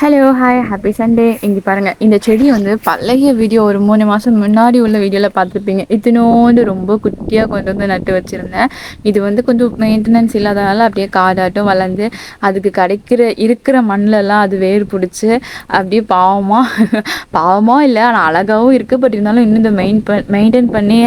Hello, hi, happy Sunday. இங்கே பாருங்கள், இந்த செடி வந்து பழைய வீடியோ ஒரு 3 மாதம் முன்னாடி உள்ள வீடியோவில் பார்த்துருப்பீங்க. இத்தினோண்டு ரொம்ப குட்டியாக கொண்டு வந்து நட்டு வச்சுருந்தேன். இது வந்து கொஞ்சம் மெயின்டெனன்ஸ் இல்லாதனால அப்படியே காடாட்டும் வளர்ந்து அதுக்கு இருக்கிற மண்ணிலலாம் அது வேர் பிடிச்சி அப்படியே பாவமாக இல்லை, ஆனால் அழகாகவும் இருக்குது. பட் இருந்தாலும் இன்னும் இந்த மெயின்டைன் பண்ணி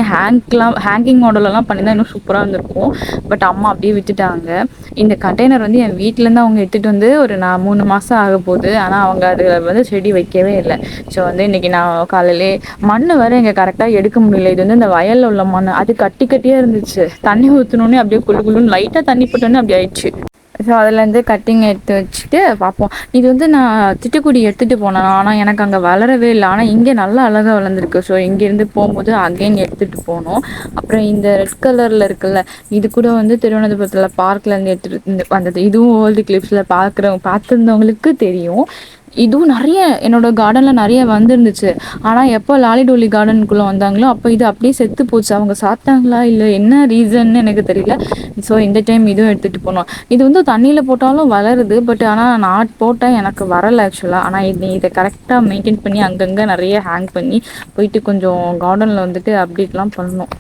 ஹேங்கிங் மாடலெல்லாம் பண்ணியிருந்தா இன்னும் சூப்பராக இருந்திருக்கும். பட் அம்மா அப்படியே விட்டுட்டாங்க. இந்த கண்டெய்னர் வந்து என் வீட்டிலேருந்து அவங்க எடுத்துகிட்டு வந்து ஒரு 3 மாதம் ஆக போகுது. ஆனால் அவங்க அதில் வந்து செடி வைக்கவே இல்லை. ஸோ வந்து இன்றைக்கி நான் காலையிலே மண் வேறு இங்கே கரெக்டாக எடுக்க முடியல. இது வந்து இந்த வயலில் உள்ள மண், அது கட்டியாக இருந்துச்சு. தண்ணி ஊற்றினோன்னே அப்படியே குழுன்னு லைட்டாக தண்ணி போட்டோன்னே அப்படி ஆயிடுச்சு. ஸோ அதுலேருந்து கட்டிங் எடுத்து வச்சுட்டு பார்ப்போம். இது வந்து நான் திட்டுக்குடி எடுத்துகிட்டு போனேன், ஆனால் எனக்கு அங்கே வளரவே இல்லை. ஆனால் இங்கே நல்லா அழகாக வளர்ந்துருக்கு. ஸோ இங்கேருந்து போகும்போது அகைன் எடுத்துகிட்டு போனோம். அப்புறம் இந்த ரெட் கலரில் இருக்குல்ல, இது கூட வந்து திருவனந்தபுரத்தில் பார்க்லேருந்து எடுத்துகிட்டு வந்தது. இதுவும் ஓல்டு கிளிப்ஸில் பார்த்துருந்தவங்களுக்கு தெரியும். இதுவும் நிறைய என்னோடய கார்டனில் நிறைய வந்துருந்துச்சு. ஆனால் எப்போ லாலிடோலி கார்டனுக்குள்ளே வந்தாங்களோ அப்போ இது அப்படியே செத்து போச்சு. அவங்க சாப்பிட்டாங்களா இல்லை என்ன ரீசன்னு எனக்கு தெரியல. ஸோ இந்த டைம் இதுவும் எடுத்துகிட்டு போனோம். இது வந்து தண்ணியில் போட்டாலும் வளருது. பட் ஆனால் நான் போட்டேன், எனக்கு வரலை ஆக்சுவலாக. ஆனால் இதை கரெக்டாக மெயின்டைன் பண்ணி அங்கங்கே நிறைய ஹேங் பண்ணி போயிட்டு கொஞ்சம் கார்டனில் வந்துட்டு அப்டேட்லாம் பண்ணணும்.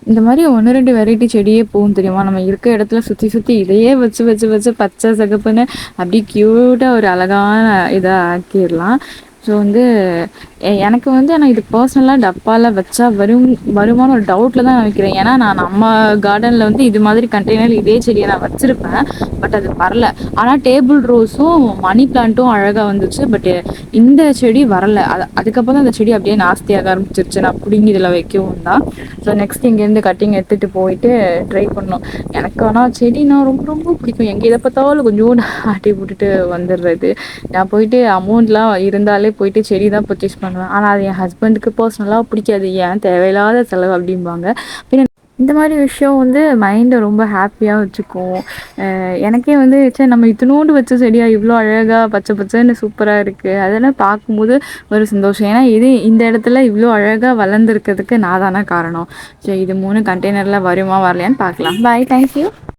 இந்த மாதிரி 1-2 வெரைட்டி செடியே போகும் தெரியுமா. நம்ம இருக்க இடத்துல சுற்றி இதையே வச்சு பச்சை சகப்புன்னு அப்படியே க்யூட்டாக ஒரு அழகான இதாக ஆக்கிடலாம். ஸோ வந்து எனக்கு வந்து ஆனால் இது பர்சனலாக டப்பாவில் வச்சா வருமான ஒரு டவுட்டில் தான் நான் வைக்கிறேன். ஏன்னா நான் நம்ம கார்டனில் வந்து இது மாதிரி கண்டெய்னர் இதே செடியை நான் வச்சுருப்பேன். பட் அது வரல. ஆனால் டேபிள் ரோஸும் மணி பிளான்ட்டும் அழகாக வந்துச்சு. பட் இந்த செடி வரலை. அதுக்கப்புறம் தான் அந்த செடி அப்படியே நாஸ்தியாக ஆரம்பிச்சிருச்சு. நான் பிடிங்கி இதில் வைக்கவும் தான். ஸோ நெக்ஸ்ட் இங்கேருந்து கட்டிங் எடுத்துகிட்டு போயிட்டு ட்ரை பண்ணோம். எனக்கு ஆனால் செடினா ரொம்ப ரொம்ப பிடிக்கும். எங்கே இதை பார்த்தாலும் கொஞ்சோண்டு ஆட்டி விட்டுட்டு வந்துடுறது. நான் போயிட்டு அமௌண்ட்லாம் இருந்தாலே போயிட்டு செடி தான் பர்ச்சேஸ் பண்ணுவேன். ஆனால் அது என் ஹஸ்பண்டுக்கு பர்சனலாக பிடிக்காது. ஏன் தேவையில்லாத செலவு அப்படிம்பாங்க. பின்ன இந்த மாதிரி விஷயம் வந்து மைண்டை ரொம்ப ஹாப்பியாக வச்சுக்கும். எனக்கே வந்து நம்ம இத்தினோண்டு வச்ச செடியாக இவ்வளோ அழகாக பச்சை பச்சைன்னு சூப்பராக இருக்குது, அதெல்லாம் பார்க்கும்போது ஒரு சந்தோஷம். ஏன்னா இந்த இடத்துல இவ்வளோ அழகாக வளர்ந்துருக்கிறதுக்கு நான் தானே காரணம். ஸோ இது 3 கண்டெய்னரில் வருமா வரலையான்னு பார்க்கலாம். பாய், தேங்க்யூ.